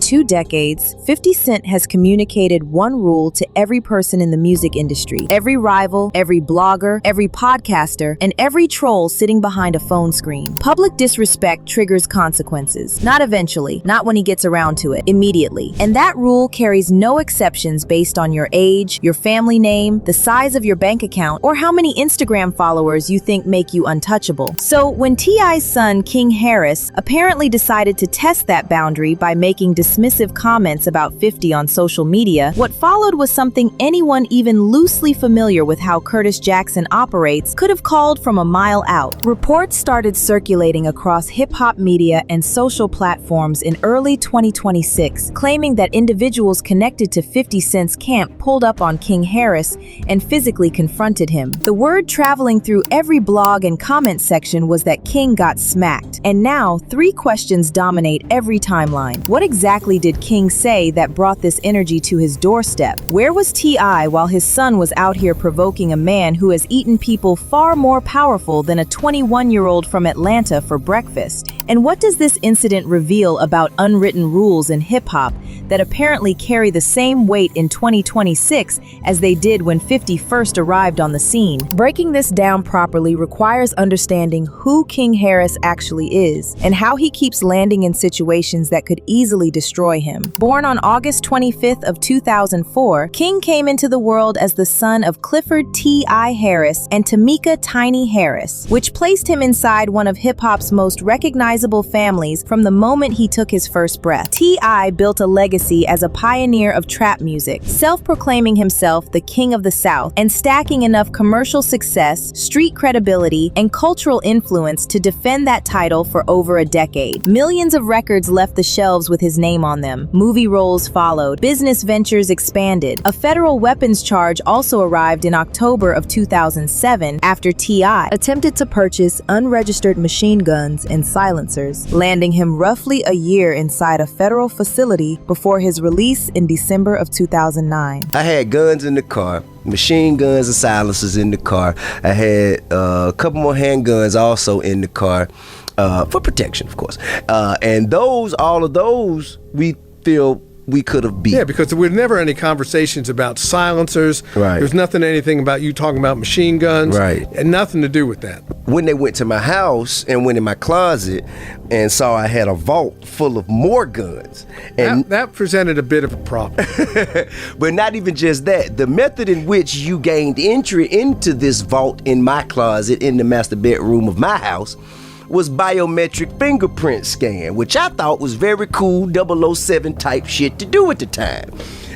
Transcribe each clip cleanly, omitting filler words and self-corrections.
2 decades, 50 Cent has communicated one rule to every person in the music industry. Every rival, every blogger, every podcaster, and every troll sitting behind a phone screen. Public disrespect triggers consequences. Not eventually, not when he gets around to it, immediately. And that rule carries no exceptions based on your age, your family name, the size of your bank account, or how many Instagram followers you think make you untouchable. So when T.I.'s son, King Harris, apparently decided to test that boundary by making dismissive comments about 50 on social media, what followed was something anyone even loosely familiar with how Curtis Jackson operates could have called from a mile out. Reports started circulating across hip-hop media and social platforms in early 2026, claiming that individuals connected to 50 Cent's camp pulled up on King Harris and physically confronted him. The word traveling through every blog and comment section was that King got smacked. And now, 3 questions dominate every timeline. What exactly did King say that brought this energy to his doorstep? Where was T.I. while his son was out here provoking a man who has eaten people far more powerful than a 21-year-old from Atlanta for breakfast? And what does this incident reveal about unwritten rules in hip-hop that apparently carry the same weight in 2026 as they did when 50 first arrived on the scene? Breaking this down properly requires understanding who King Harris actually is and how he keeps landing in situations that could easily destroy him. Born on August 25th of 2004, King came into the world as the son of Clifford T.I. Harris and Tamika Tiny Harris, which placed him inside one of hip-hop's most recognizable families from the moment he took his first breath. T.I. built a legacy as a pioneer of trap music, self-proclaiming himself the king of the South and stacking enough commercial success, street credibility, and cultural influence to defend that title for over a decade. Millions of records left the shelves with his name on them. Movie roles followed. Business ventures expanded. A federal weapons charge also arrived in October of 2007 after T.I. attempted to purchase unregistered machine guns and silencers, landing him roughly a year inside a federal facility before his release in December of 2009. I had guns in the car, machine guns and silencers in the car. I had a couple more handguns also in the car for protection, of course. And all of those, we feel we could have beat. Yeah, because there were never any conversations about silencers. Right. There's nothing, anything about you talking about machine guns. Right. And nothing to do with that. When they went to my house and went in my closet and saw I had a vault full of more guns. And that presented a bit of a problem. But not even just that. The method in which you gained entry into this vault in my closet in the master bedroom of my house was biometric fingerprint scan, which I thought was very cool 007 type shit to do at the time.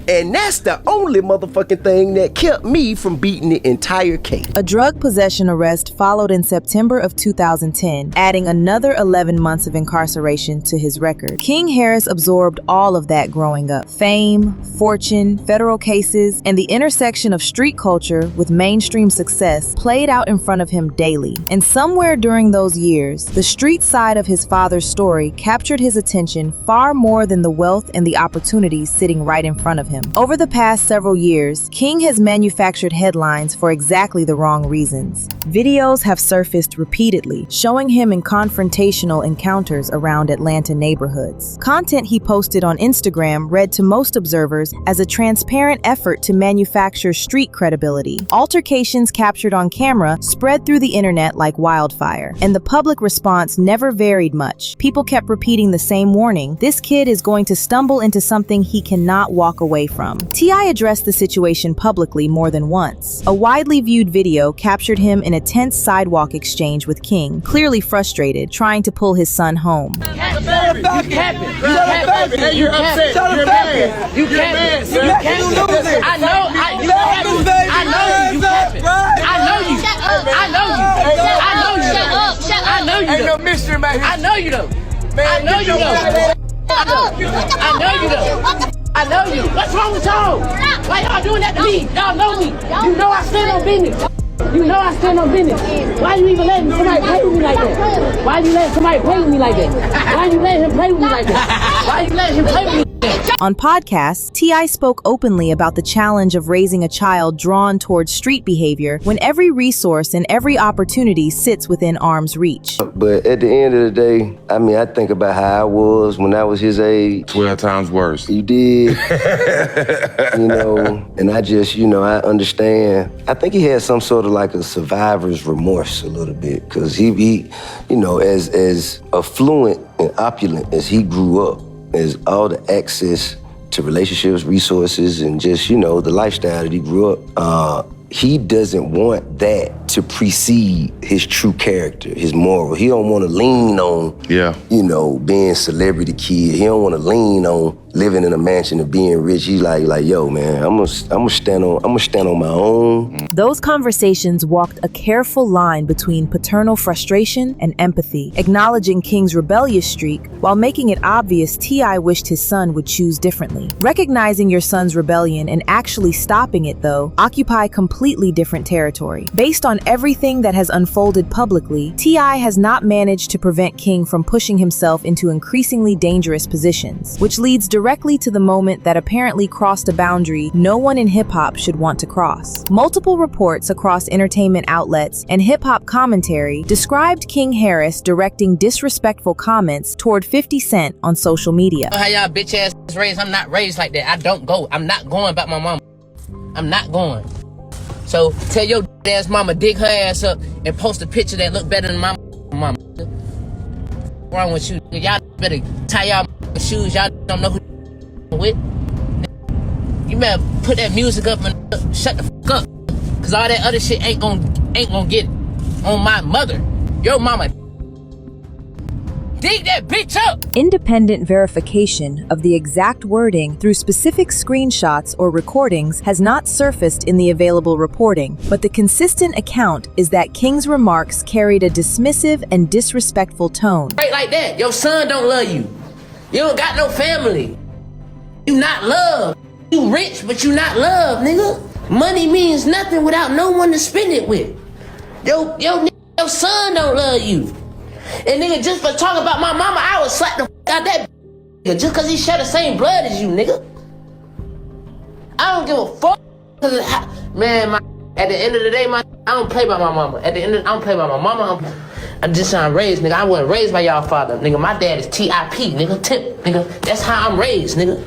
And that's the only motherfucking thing that kept me from beating the entire case. A drug possession arrest followed in September of 2010, adding another 11 months of incarceration to his record. King Harris absorbed all of that growing up. Fame, fortune, federal cases, and the intersection of street culture with mainstream success played out in front of him daily. And somewhere during those years, the street side of his father's story captured his attention far more than the wealth and the opportunities sitting right in front of him. Over the past several years, King has manufactured headlines for exactly the wrong reasons. Videos have surfaced repeatedly, showing him in confrontational encounters around Atlanta neighborhoods. Content he posted on Instagram read to most observers as a transparent effort to manufacture street credibility. Altercations captured on camera spread through the internet like wildfire, and the public response never varied much. People kept repeating the same warning: this kid is going to stumble into something he cannot walk away from. T.I. addressed the situation publicly more than once. A widely viewed video captured him in a tense sidewalk exchange with King, clearly frustrated, trying to pull his son home. You capping. You're upset. You're mad. You capping. You capping. I know you. You capping. I know you. I know you. Shut up. Shut up. I know you. Ain't no mystery, man. I know you though. I know you though. I know you though. I know you. What's wrong with y'all? Why y'all doing that to me? Y'all know me. You know I stand on business. You know I stand on business. Why you even letting somebody play with me like that? Why you letting somebody play with me like that? Why you letting him play with me like that? Why you letting him play with me like that? On podcasts, T.I. spoke openly about the challenge of raising a child drawn towards street behavior when every resource and every opportunity sits within arm's reach. But at the end of the day, I mean, I think about how I was when I was his age. 12 times worse. You did. You know, and I just, you know, I understand. I think he had some sort of like a survivor's remorse a little bit, because he, you know, as affluent and opulent as he grew up, as all the access to relationships, resources, and just, you know, the lifestyle that he grew up, he doesn't want that to precede his true character, his moral. He don't want to lean on, you know, being celebrity kid. He don't want to lean on living in a mansion and being rich. He's like, yo, man, I'm gonna stand on my own. Those conversations walked a careful line between paternal frustration and empathy, acknowledging King's rebellious streak while making it obvious T.I. wished his son would choose differently. Recognizing your son's rebellion and actually stopping it, though, occupy completely different territory. Based on everything that has unfolded publicly, T.I. has not managed to prevent King from pushing himself into increasingly dangerous positions, which leads directly to the moment that apparently crossed a boundary no one in hip-hop should want to cross. Multiple reports across entertainment outlets and hip-hop commentary described King Harris directing disrespectful comments toward 50 Cent on social media. How y'all bitch ass raised? I'm not raised like that. I don't go. I'm not going about my mama. I'm not going. So tell your ass mama dig her ass up and post a picture that look better than my mama. What's wrong with you? Y'all better tie y'all shoes. Y'all don't know who with. You better put that music up and shut the fuck up. Cause all that other shit ain't gonna get on my mother. Your mama. Dig that bitch up! Independent verification of the exact wording through specific screenshots or recordings has not surfaced in the available reporting, but the consistent account is that King's remarks carried a dismissive and disrespectful tone. Right like that. Your son don't love you. You don't got no family. You not loved. You rich, but you not loved, nigga. Money means nothing without no one to spend it with. Your son don't love you. And nigga, just for talking about my mama, I would slap the out that nigga just cause he share the same blood as you, nigga. I don't give a fuck. Man, at the end of the day, I don't play by my mama. I don't play by my mama. I'm just trying to raise, nigga. I wasn't raised by y'all father, nigga. My dad is TIP, nigga. Tip, nigga. That's how I'm raised, nigga.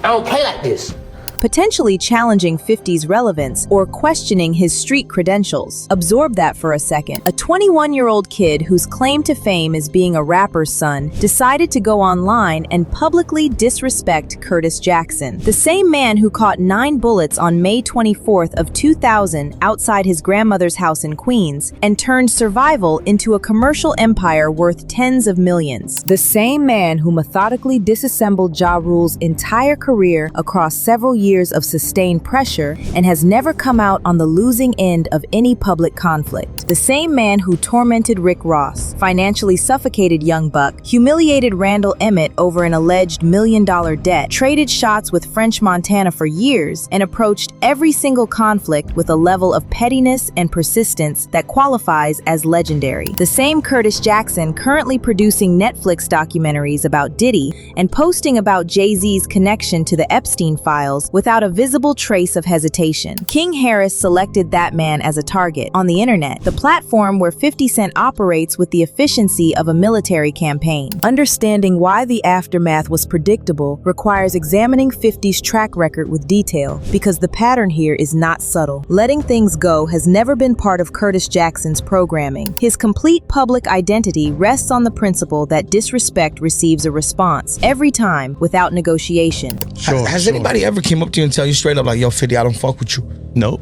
I don't play like this. Potentially challenging 50's relevance or questioning his street credentials. Absorb that for a second. A 21-year-old kid whose claim to fame is being a rapper's son decided to go online and publicly disrespect Curtis Jackson, the same man who caught 9 bullets on May 24th of 2000 outside his grandmother's house in Queens and turned survival into a commercial empire worth tens of millions. The same man who methodically disassembled Ja Rule's entire career across several years of sustained pressure and has never come out on the losing end of any public conflict. The same man who tormented Rick Ross, financially suffocated Young Buck, humiliated Randall Emmett over an alleged $1 million debt, traded shots with French Montana for years, and approached every single conflict with a level of pettiness and persistence that qualifies as legendary. The same Curtis Jackson currently producing Netflix documentaries about Diddy and posting about Jay-Z's connection to the Epstein files without a visible trace of hesitation. King Harris selected that man as a target on the internet, the platform where 50 Cent operates with the efficiency of a military campaign. Understanding why the aftermath was predictable requires examining 50's track record with detail, because the pattern here is not subtle. Letting things go has never been part of Curtis Jackson's programming. His complete public identity rests on the principle that disrespect receives a response every time without negotiation. Has anybody ever came up to you and tell you straight up like, yo, 50, I don't fuck with you? Nope.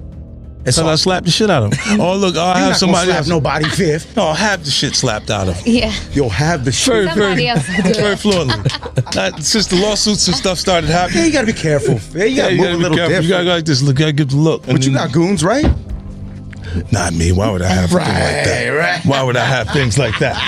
So I slapped the shit out of him. Oh, look, I'll have somebody else. Nobody, Fifth. No, I'll have the shit slapped out of him. Yeah. You'll have the shit. Very fluently. Since the lawsuits and stuff started happening. Yeah, you gotta be careful. Yeah, you gotta move a little different. You gotta go like this. Look, you gotta give the look. But you got goons, right? Not me. Why would I have things like that? Right. Why would I have things like that?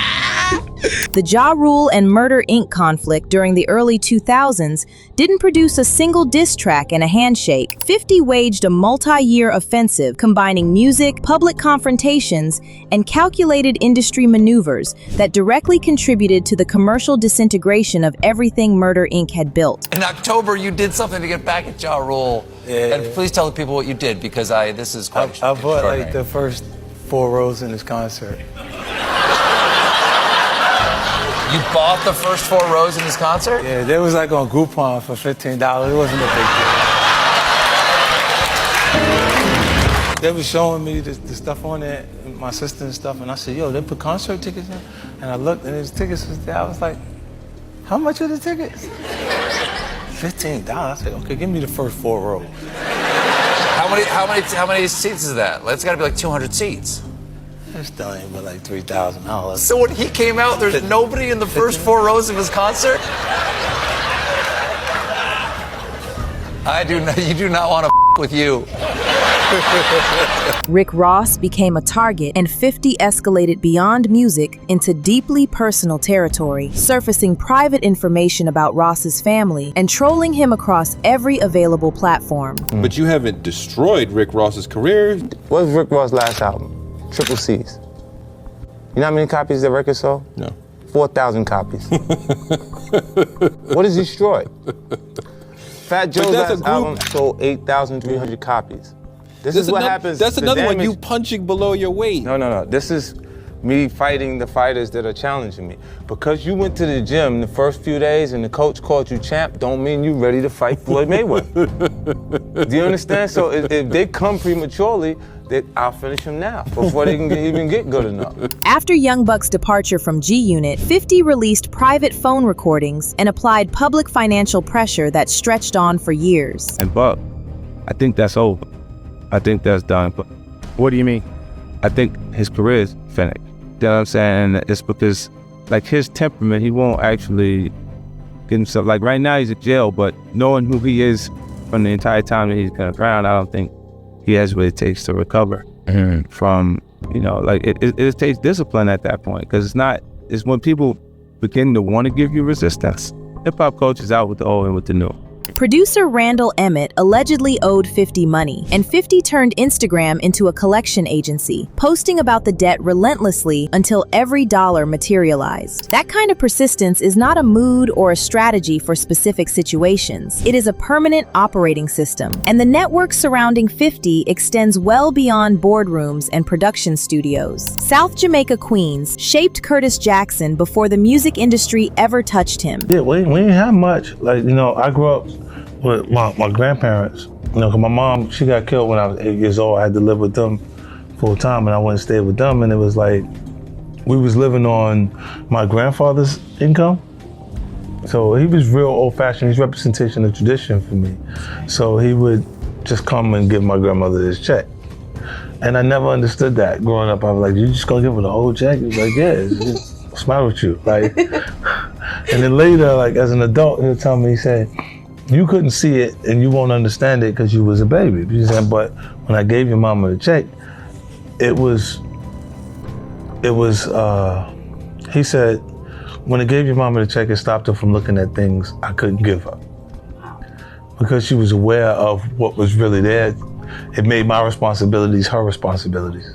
The Ja Rule and Murder Inc. conflict during the early 2000s didn't produce a single diss track and a handshake. 50 waged a multi-year offensive combining music, public confrontations, and calculated industry maneuvers that directly contributed to the commercial disintegration of everything Murder Inc. had built. In October, you did something to get back at Ja Rule. Yeah. And please tell the people what you did, because this is quite I bought like the first 4 rows in his concert. You bought the first 4 rows in his concert? Yeah, they was like on Groupon for $15. It wasn't a big deal. They was showing me the stuff on there, my sister and stuff, and I said, yo, they put concert tickets in? And I looked and his tickets was there. I was like, how much are the tickets? $15. I said, okay, give me the first 4 rows. How many seats is that? That's got to be like 200 seats. It's still ain't but like $3,000. So when he came out, there's nobody in the first 4 rows of his concert? You do not want to with you. Rick Ross became a target, and 50 escalated beyond music into deeply personal territory, surfacing private information about Ross's family and trolling him across every available platform. But you haven't destroyed Rick Ross's career. What was Rick Ross' last album? Triple C's. You know how many copies that record sold? No. 4,000 copies. What is destroyed? Fat Joe's last album sold 8,300 copies. This is what happens. That's another one, you punching below your weight. No. This is me fighting the fighters that are challenging me. Because you went to the gym the first few days and the coach called you champ, don't mean you ready to fight Floyd Mayweather. Do you understand? So if they come prematurely, I'll finish him now before they can even get good enough. After Young Buck's departure from G-Unit, 50 released private phone recordings and applied public financial pressure that stretched on for years. And Buck, I think that's over. I think that's done. But what do you mean? I think his career is finished. You know what I'm saying? It's because, like, his temperament, he won't actually get himself, like, right now he's in jail, but knowing who he is from the entire time that he's been around, I don't think he has what it takes to recover from, like, it takes discipline at that point, because it's when people begin to want to give you resistance. Hip-hop culture is out with the old and with the new. Producer Randall Emmett allegedly owed 50 money, and 50 turned Instagram into a collection agency, posting about the debt relentlessly until every dollar materialized. That kind of persistence is not a mood or a strategy for specific situations. It is a permanent operating system, and the network surrounding 50 extends well beyond boardrooms and production studios. South Jamaica Queens shaped Curtis Jackson before the music industry ever touched him. Yeah, we didn't have much. Like, I grew up with my grandparents. 'Cause my mom, she got killed when I was 8 years old. I had to live with them full time, and I went and stayed with them. And it was like, we was living on my grandfather's income. So he was real old fashioned. He's representation of tradition for me. So he would just come and give my grandmother this check. And I never understood that growing up. I was like, you just gonna give her the whole check? He was like, yeah, what's the matter with you? Like, and then later, like as an adult, he'll tell me, he said, you couldn't see it and you won't understand it because you was a baby. He said, but when I gave your mama the check, he said, when I gave your mama the check, it stopped her from looking at things I couldn't give her. Because she was aware of what was really there, it made my responsibilities her responsibilities.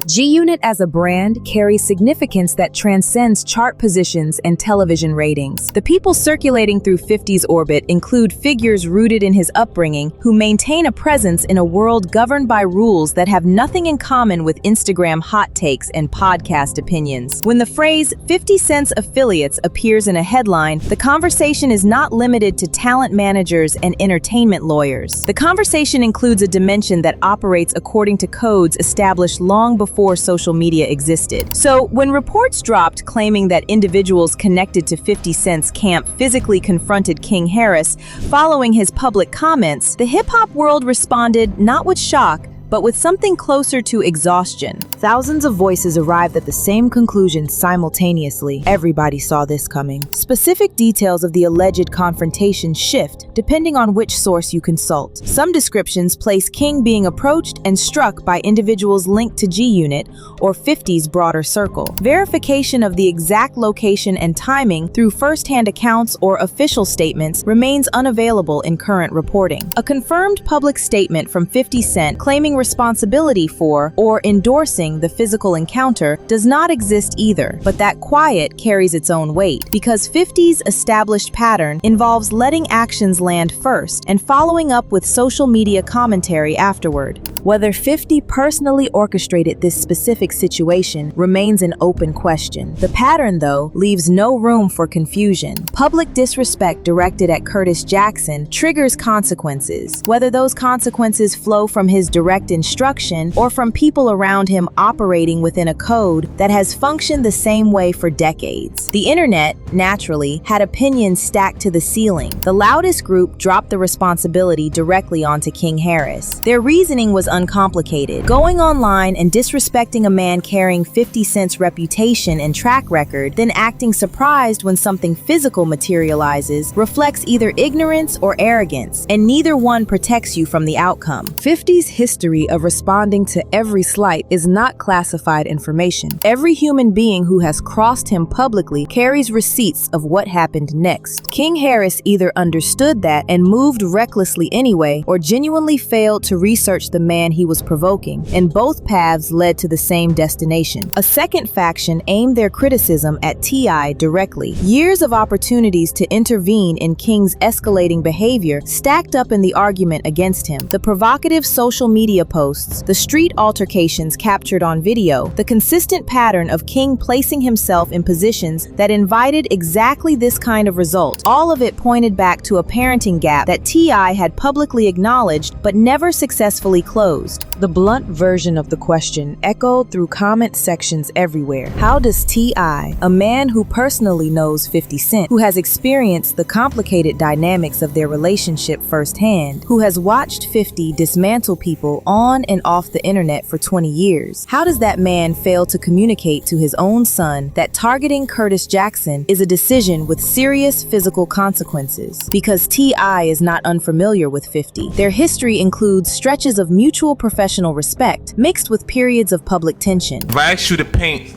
G-Unit as a brand carries significance that transcends chart positions and television ratings. The people circulating through 50's orbit include figures rooted in his upbringing who maintain a presence in a world governed by rules that have nothing in common with Instagram hot takes and podcast opinions. When the phrase 50 Cent's affiliates appears in a headline, the conversation is not limited to talent managers and entertainment lawyers. The conversation includes a dimension that operates according to codes established long before social media existed. So when reports dropped claiming that individuals connected to 50 Cent's camp physically confronted King Harris following his public comments, the hip-hop world responded not with shock, but with something closer to exhaustion. Thousands of voices arrived at the same conclusion simultaneously. Everybody saw this coming. Specific details of the alleged confrontation shift depending on which source you consult. Some descriptions place King being approached and struck by individuals linked to G-Unit or 50's broader circle. Verification of the exact location and timing through first-hand accounts or official statements remains unavailable in current reporting. A confirmed public statement from 50 Cent claiming responsibility for or endorsing the physical encounter does not exist either, but that quiet carries its own weight, because 50's established pattern involves letting actions land first and following up with social media commentary afterward. Whether 50 personally orchestrated this specific situation remains an open question. The pattern, though, leaves no room for confusion. Public disrespect directed at Curtis Jackson triggers consequences, whether those consequences flow from his direct instruction or from people around him operating within a code that has functioned the same way for decades. The internet, naturally, had opinions stacked to the ceiling. The loudest group dropped the responsibility directly onto King Harris. Their reasoning was uncomplicated. Going online and disrespecting a man carrying 50 Cent's reputation and track record, then acting surprised when something physical materializes, reflects either ignorance or arrogance, and neither one protects you from the outcome. 50's history of responding to every slight is not classified information. Every human being who has crossed him publicly carries receipts of what happened next. King Harris either understood that and moved recklessly anyway, or genuinely failed to research the man he was provoking, and both paths led to the same destination. A second faction aimed their criticism at T.I. directly. Years of opportunities to intervene in King's escalating behavior stacked up in the argument against him. The provocative social media posts, the street altercations captured on video, the consistent pattern of King placing himself in positions that invited exactly this kind of result. All of it pointed back to a parenting gap that T.I. had publicly acknowledged but never successfully closed. The blunt version of the question echoed through comment sections everywhere. How does T.I., a man who personally knows 50 Cent, who has experienced the complicated dynamics of their relationship firsthand, who has watched 50 dismantle people on and off the internet for 20 years, how does that man fail to communicate to his own son that targeting Curtis Jackson is a decision with serious physical consequences? Because T.I. is not unfamiliar with 50. Their history includes stretches of mutual professional respect mixed with periods of public tension. If I ask you to paint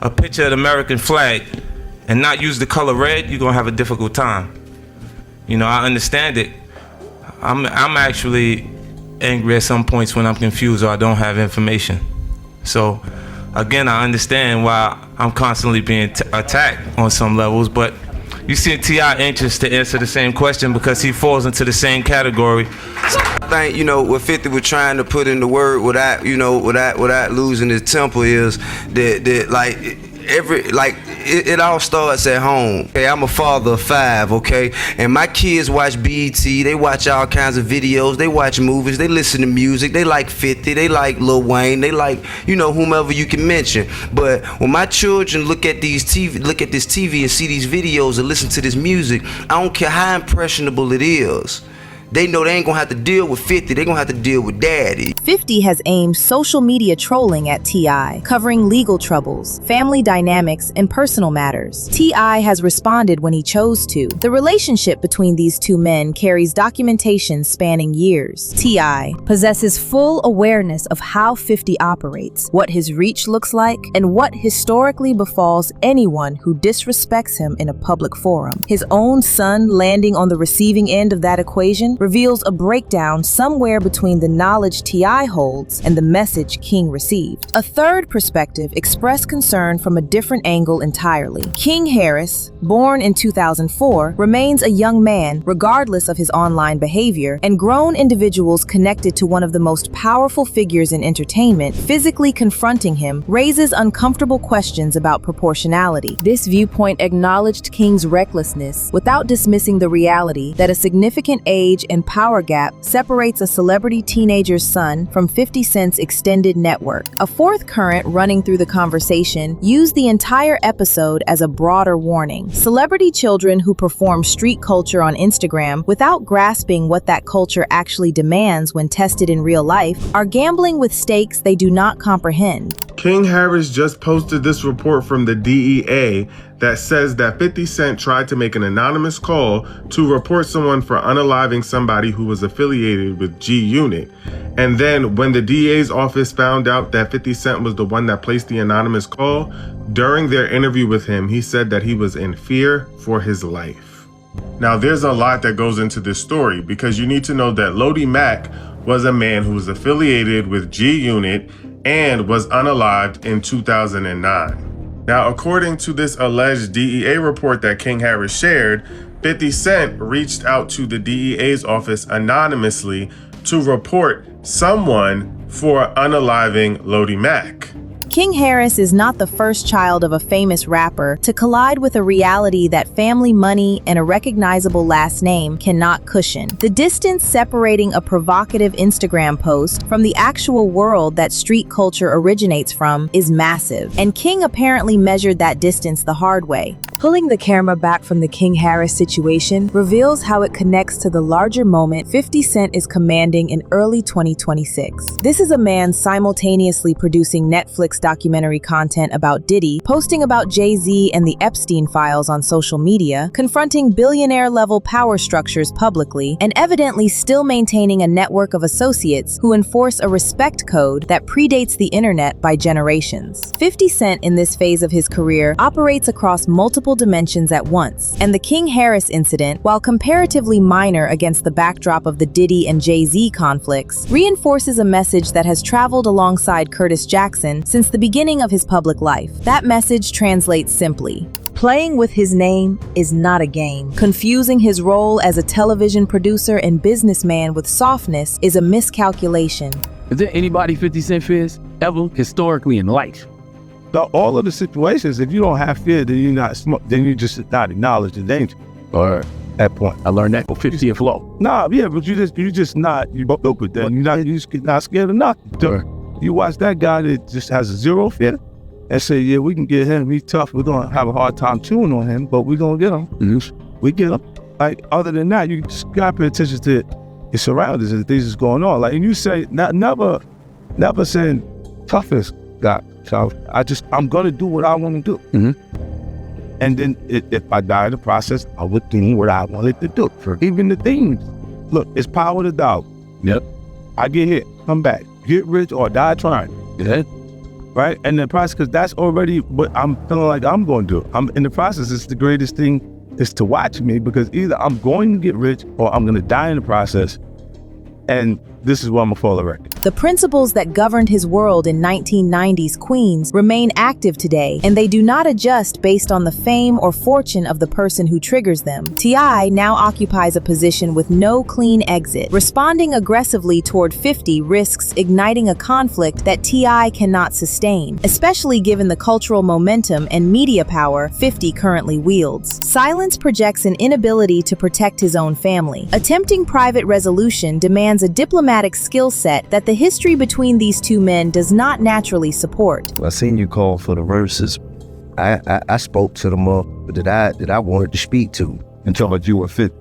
a picture of the American flag and not use the color red, you're gonna have a difficult time. You know, I understand it. I'm actually angry at some points when I'm confused or I don't have information. So again, I understand why I'm constantly being attacked on some levels, but you see T.I. anxious to answer the same question because he falls into the same category. I think, you know, what 50 was trying to put in the word without losing his temper is that like it all starts at home. Okay, I'm a father of 5, okay? And my kids watch BET, they watch all kinds of videos, they watch movies, they listen to music, they like 50, they like Lil Wayne, they like, you know, whomever you can mention. But when my children look at this TV and see these videos and listen to this music, I don't care how impressionable it is. They know they ain't gonna have to deal with 50, they gonna have to deal with daddy. 50 has aimed social media trolling at T.I., covering legal troubles, family dynamics, and personal matters. T.I. has responded when he chose to. The relationship between these two men carries documentation spanning years. T.I. possesses full awareness of how 50 operates, what his reach looks like, and what historically befalls anyone who disrespects him in a public forum. His own son landing on the receiving end of that equation reveals a breakdown somewhere between the knowledge T.I. holds and the message King received. A third perspective expressed concern from a different angle entirely. King Harris, born in 2004, remains a young man regardless of his online behavior, and grown individuals connected to one of the most powerful figures in entertainment physically confronting him raises uncomfortable questions about proportionality. This viewpoint acknowledged King's recklessness without dismissing the reality that a significant age and power gap separates a celebrity teenager's son from 50 Cent's extended network. A fourth current running through the conversation used the entire episode as a broader warning. Celebrity children who perform street culture on Instagram without grasping what that culture actually demands when tested in real life are gambling with stakes they do not comprehend. King Harris just posted this report from the DEA that says that 50 Cent tried to make an anonymous call to report someone for unaliving somebody who was affiliated with G Unit. And then when the DA's office found out that 50 Cent was the one that placed the anonymous call, during their interview with him, he said that he was in fear for his life. Now, there's a lot that goes into this story because you need to know that Lodi Mack was a man who was affiliated with G Unit and was unalived in 2009. Now, according to this alleged DEA report that King Harris shared, 50 Cent reached out to the DEA's office anonymously to report someone for unaliving Lodi Mack. King Harris is not the first child of a famous rapper to collide with a reality that family money and a recognizable last name cannot cushion. The distance separating a provocative Instagram post from the actual world that street culture originates from is massive, and King apparently measured that distance the hard way. Pulling the camera back from the King Harris situation reveals how it connects to the larger moment 50 Cent is commanding in early 2026. This is a man simultaneously producing Netflix documentary content about Diddy, posting about Jay-Z and the Epstein files on social media, confronting billionaire-level power structures publicly, and evidently still maintaining a network of associates who enforce a respect code that predates the internet by generations. 50 Cent in this phase of his career operates across multiple dimensions at once, and the King Harris incident, while comparatively minor against the backdrop of the Diddy and Jay-Z conflicts, reinforces a message that has traveled alongside Curtis Jackson since the beginning of his public life. That message translates simply: playing with his name is not a game. Confusing his role as a television producer and businessman with softness is a miscalculation. Is there anybody 50 Cent fears ever historically in life? All of the situations, if you don't have fear, then you're not smart, then you just not acknowledge the danger. Or at that point, I learned that for 50 and flow. Nah, yeah, but you just not, you both with that. You just not scared of nothing. You watch that guy that just has zero fear and say, yeah, we can get him, he's tough, we're gonna have a hard time chewing on him, but we're gonna get him. Mm-hmm. We get him. Like, other than that, you just gotta pay attention to your surroundings and things that's going on. Like, and you say, never saying toughest guy. So I'm gonna do what I want to do. Mm-hmm. And then if I die in the process, I would do what I wanted to do. For even the things, look, it's power to dog. Yep. I get hit, come back, get rich or die trying. Yeah. Right? And the process, because that's already what I'm feeling like I'm going to do. I'm in the process. It's the greatest thing is to watch me, because either I'm going to get rich or I'm going to die in the process. And this is where I'm gonna fall the record. The principles that governed his world in 1990s Queens remain active today, and they do not adjust based on the fame or fortune of the person who triggers them. T.I. now occupies a position with no clean exit. Responding aggressively toward 50 risks igniting a conflict that T.I. cannot sustain, especially given the cultural momentum and media power 50 currently wields. Silence projects an inability to protect his own family. Attempting private resolution demands a diplomatic skill set that the history between these two men does not naturally support. I seen you call for the verses. I spoke to them that I wanted to speak to. And told about you were fit.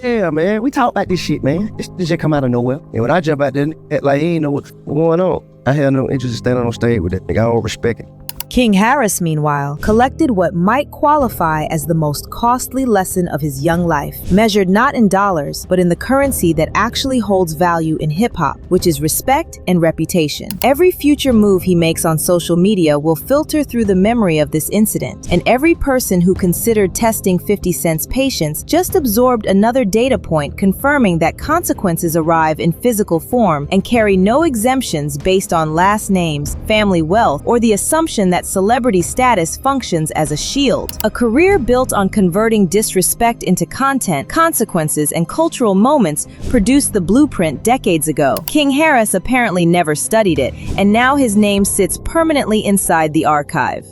Yeah, man, we talk about this shit, man. This shit come out of nowhere. And when I jump out there, like he ain't know what's going on. I had no interest in standing on stage with that nigga. I don't respect it. King Harris, meanwhile, collected what might qualify as the most costly lesson of his young life, measured not in dollars, but in the currency that actually holds value in hip-hop, which is respect and reputation. Every future move he makes on social media will filter through the memory of this incident, and every person who considered testing 50 Cent's patience just absorbed another data point confirming that consequences arrive in physical form and carry no exemptions based on last names, family wealth, or the assumption that celebrity status functions as a shield. A career built on converting disrespect into content, consequences, and cultural moments produced the blueprint decades ago. King Harris apparently never studied it, and now his name sits permanently inside the archive.